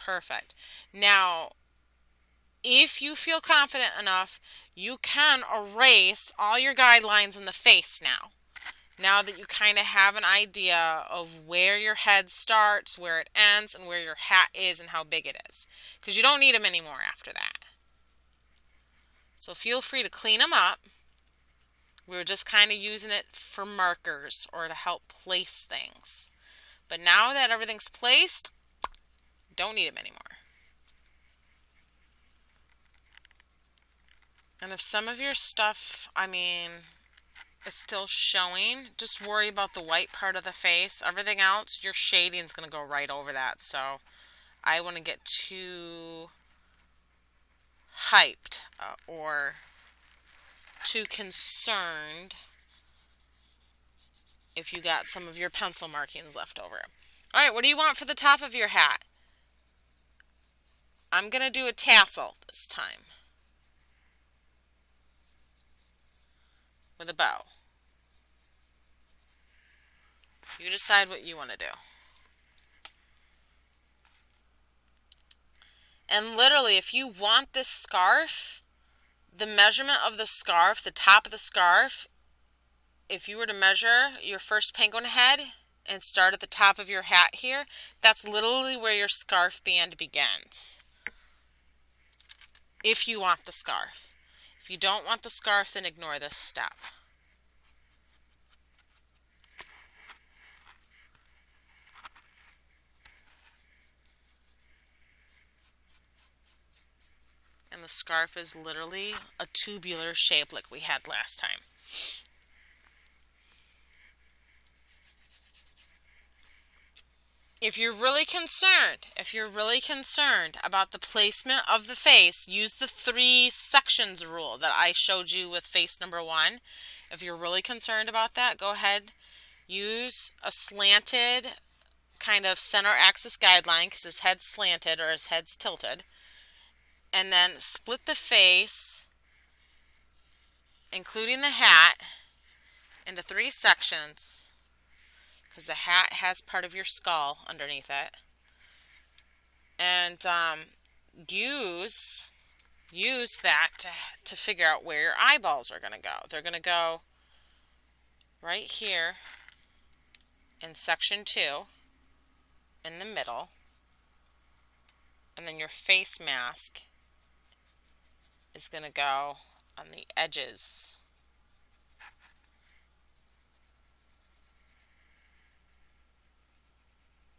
Perfect. Now, if you feel confident enough, you can erase all your guidelines in the face now. Now that you kind of have an idea of where your head starts, where it ends, and where your hat is and how big it is. Because you don't need them anymore after that. So feel free to clean them up. We were just kind of using it for markers or to help place things. But now that everything's placed, don't need them anymore. And if some of your stuff, is still showing, just worry about the white part of the face. Everything else, your shading is going to go right over that. So I wouldn't get too hyped or too concerned if you got some of your pencil markings left over. All right, what do you want for the top of your hat? I'm going to do a tassel this time with a bow. You decide what you want to do. And literally, if you want this scarf, the measurement of the scarf, the top of the scarf, if you were to measure your first penguin head and start at the top of your hat here, that's literally where your scarf band begins. If you want the scarf. If you don't want the scarf, then ignore this step. And the scarf is literally a tubular shape like we had last time. If you're really concerned about the placement of the face, use the 3 sections rule that I showed you with face number 1. If you're really concerned about that, go ahead, use a slanted kind of center axis guideline because his head's slanted or his head's tilted. And then split the face, including the hat, into 3 sections because the hat has part of your skull underneath it. And use that to figure out where your eyeballs are going to go. They're going to go right here in section 2 in the middle. And then your face mask is going to go on the edges.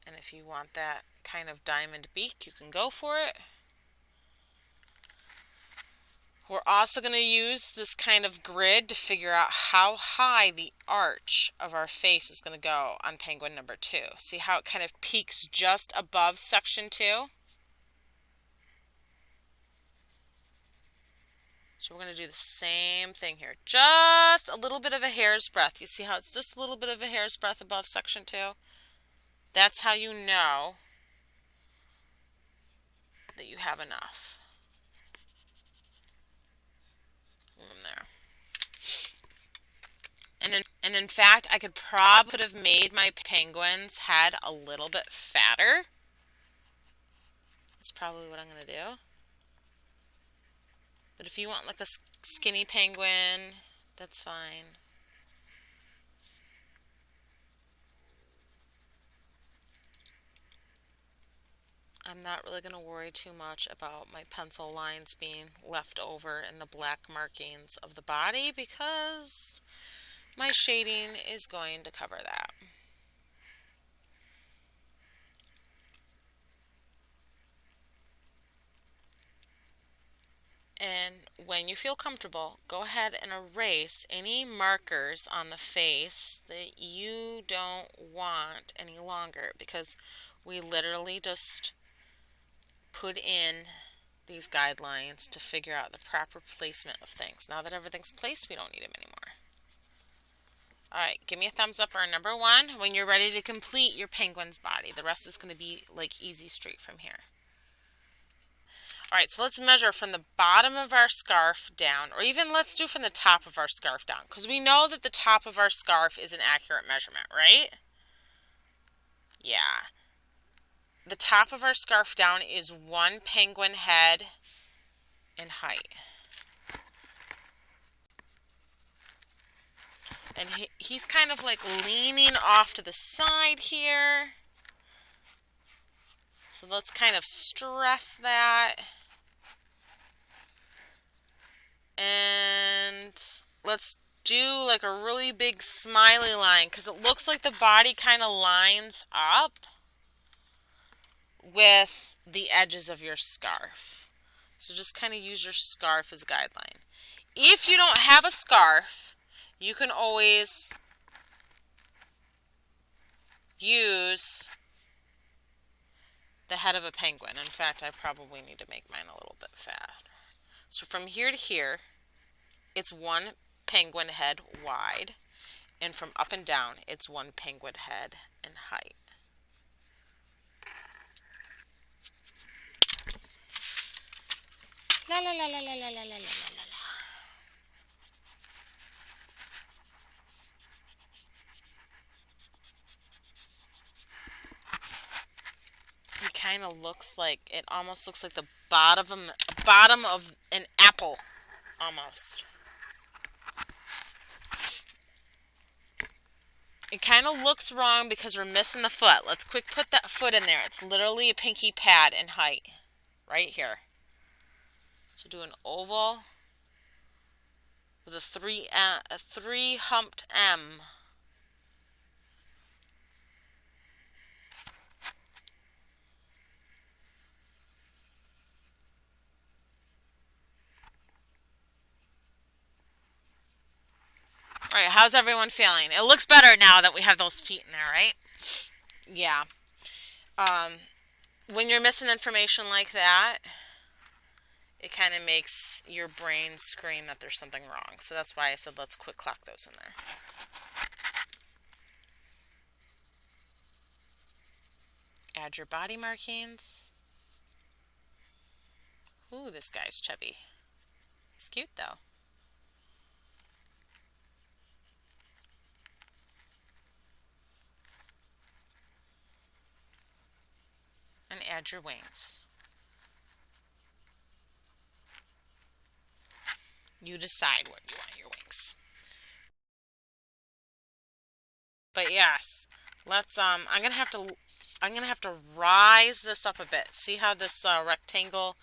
And if you want that kind of diamond beak, you can go for it. We're also going to use this kind of grid to figure out how high the arch of our face is going to go on penguin number 2. See how it kind of peaks just above section 2? So we're going to do the same thing here. Just a little bit of a hair's breadth. You see how it's just a little bit of a hair's breadth above section 2? That's how you know that you have enough. There. And in fact, I could probably have made my penguin's head a little bit fatter. That's probably what I'm going to do. But if you want like a skinny penguin, that's fine. I'm not really going to worry too much about my pencil lines being left over in the black markings of the body because my shading is going to cover that. And when you feel comfortable, go ahead and erase any markers on the face that you don't want any longer because we literally just put in these guidelines to figure out the proper placement of things. Now that everything's placed, we don't need them anymore. Alright, give me a thumbs up or number 1 when you're ready to complete your penguin's body. The rest is going to be like easy street from here. Alright, so let's measure from the bottom of our scarf down, or even let's do from the top of our scarf down, because we know that the top of our scarf is an accurate measurement, right? Yeah. the top of our scarf down is 1 penguin head in height. And he's kind of like leaning off to the side here. So let's kind of stress that. And let's do like a really big smiley line because it looks like the body kind of lines up with the edges of your scarf. So just kind of use your scarf as a guideline. If you don't have a scarf, you can always use the head of a penguin. In fact, I probably need to make mine a little bit fatter. So from here to here, it's 1 penguin head wide, and from up and down, it's 1 penguin head in height. La la la la la la la la la la. It kind of looks like, it almost looks like the bottom of an apple, almost. It kind of looks wrong because we're missing the foot. Let's quick put that foot in there. It's literally a pinky pad in height, right here. So do an oval with a three humped M. All right, how's everyone feeling? It looks better now that we have those feet in there, right? Yeah. When you're missing information like that, it kind of makes your brain scream that there's something wrong. So that's why I said let's quick clock those in there. Add your body markings. Ooh, this guy's chubby. He's cute though. And add your wings. You decide where you want your wings. But yes, let's I'm gonna have to rise this up a bit. See how this rectangle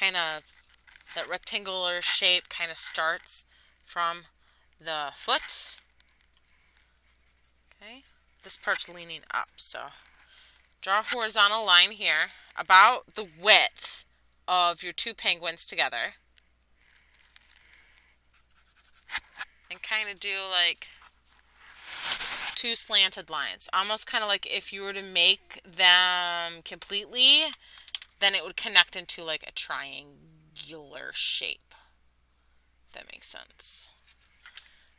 that rectangular shape kind of starts from the foot. Okay, this part's leaning up, so draw a horizontal line here about the width of your 2 penguins together. And kind of do like 2 slanted lines. Almost kind of like if you were to make them completely, then it would connect into like a triangular shape. If that makes sense.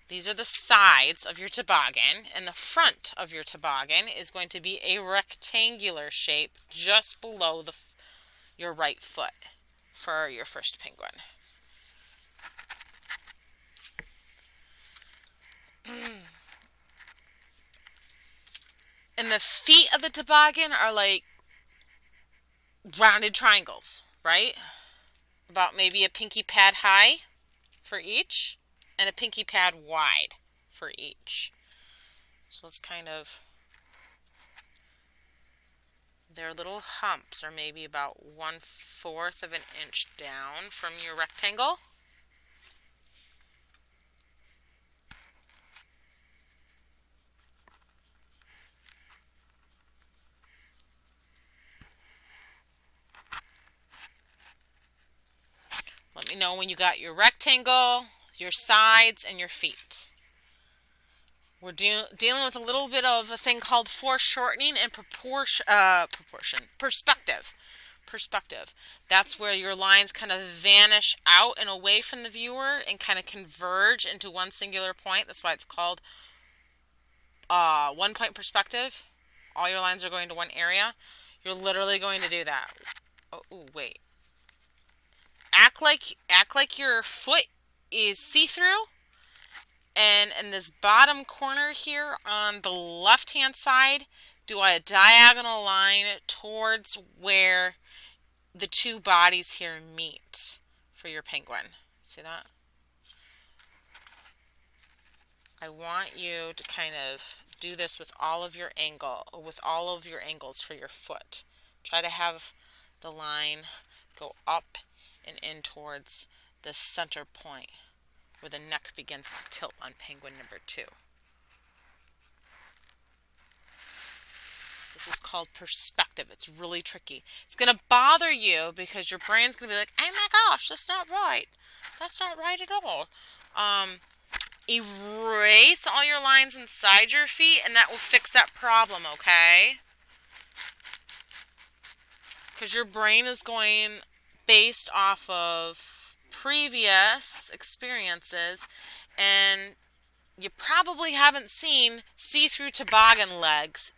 These are the sides of your toboggan, and the front of your toboggan is going to be a rectangular shape just below your right foot for your first penguin. And the feet of the toboggan are like rounded triangles, right? About maybe a pinky pad high for each and a pinky pad wide for each. So it's kind of, their little humps are maybe about 1/4 of an inch down from your rectangle. Let me know when you got your rectangle, your sides, and your feet. We're dealing with a little bit of a thing called foreshortening and perspective. That's where your lines kind of vanish out and away from the viewer and kind of converge into one singular point. That's why it's called one-point perspective. All your lines are going to one area. You're literally going to do that. Oh, ooh, wait. Act like your foot is see-through, and in this bottom corner here on the left-hand side, do a diagonal line towards where the two bodies here meet for your penguin. See that? I want you to kind of do this with all of your angles for your foot. Try to have the line go up and in towards the center point where the neck begins to tilt on penguin number 2. This is called perspective. It's really tricky. It's going to bother you because your brain's going to be like, oh my gosh, that's not right. That's not right at all. Erase all your lines inside your feet and that will fix that problem, okay? Because your brain is going based off of previous experiences, and you probably haven't seen see-through toboggan legs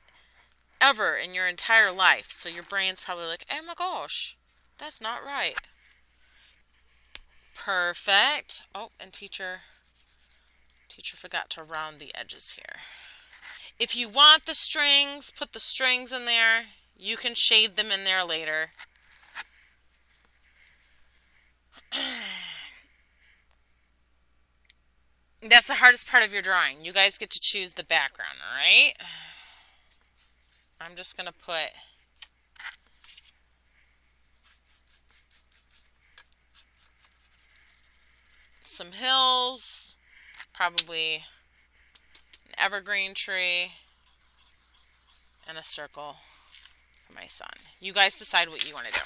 ever in your entire life. So your brain's probably like, oh my gosh, that's not right. Perfect. Oh, and teacher forgot to round the edges here. If you want the strings, put the strings in there. You can shade them in there later. That's the hardest part of your drawing. You guys get to choose the background, all right? I'm just going to put some hills, probably an evergreen tree, and a circle for my son. You guys decide what you want to do.